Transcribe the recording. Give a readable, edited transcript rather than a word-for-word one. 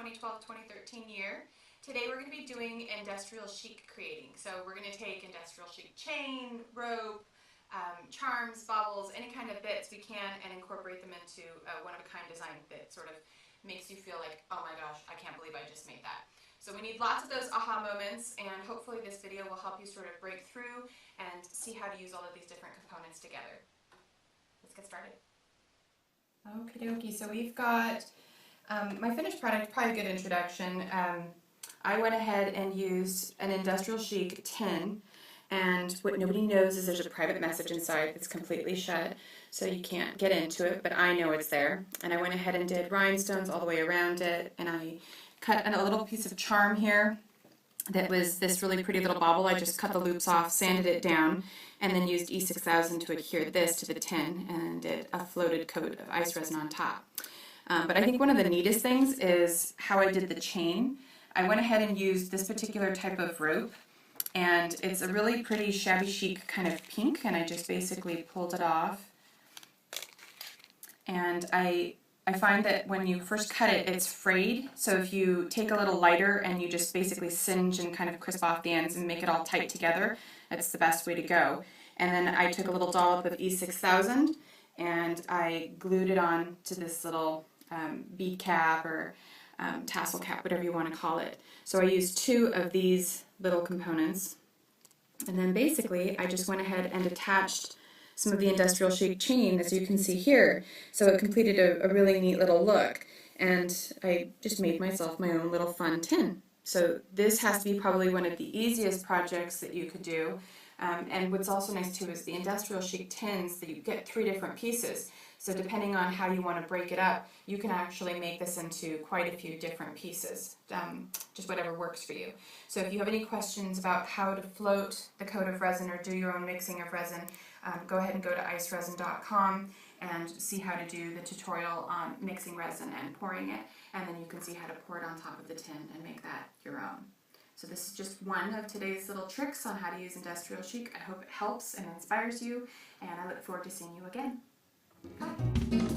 2012-2013 year. Today we're going to be doing industrial chic creating. So we're going to take industrial chic chain, rope, charms, baubles, any kind of bits we can and incorporate them into a one-of-a-kind design that sort of makes you feel like, oh my gosh, I can't believe I just made that. So we need lots of those aha moments, and hopefully this video will help you sort of break through and see how to use all of these different components together. Let's get started. Okie dokie, so we've got my finished product, probably a good introduction. I went ahead and used an industrial chic tin, and what nobody knows is there's a private message inside that's completely shut, so you can't get into it, but I know it's there. And I went ahead and did rhinestones all the way around it, and I cut a little piece of charm here that was this really pretty little bauble. I just cut the loops off, sanded it down, and then used E6000 to adhere this to the tin and did a floated coat of ice resin on top. But I think one of the neatest things is how I did the chain. I went ahead and used this particular type of rope, and it's a really pretty shabby chic kind of pink, and I just basically pulled it off. And I find that when you first cut it, it's frayed, so if you take a little lighter and you just basically singe and kind of crisp off the ends and make it all tight together, that's the best way to go. And then I took a little dollop of E6000 and I glued it on to this little bead cap or tassel cap, whatever you want to call it. So I used 2 of these little components, and then basically I just went ahead and attached some of the industrial chic chain, as you can see here. So it completed a really neat little look, and I just made myself my own little fun tin. So this has to be probably one of the easiest projects that you could do. And what's also nice too is the industrial chic tins, that you get 3 different pieces. So depending on how you want to break it up, you can actually make this into quite a few different pieces, just whatever works for you. So if you have any questions about how to float the coat of resin or do your own mixing of resin, go ahead and go to iceresin.com and see how to do the tutorial on mixing resin and pouring it, and then you can see how to pour it on top of the tin and make that your own. So this is just one of today's little tricks on how to use industrial chic. I hope it helps and inspires you, and I look forward to seeing you again. Bye.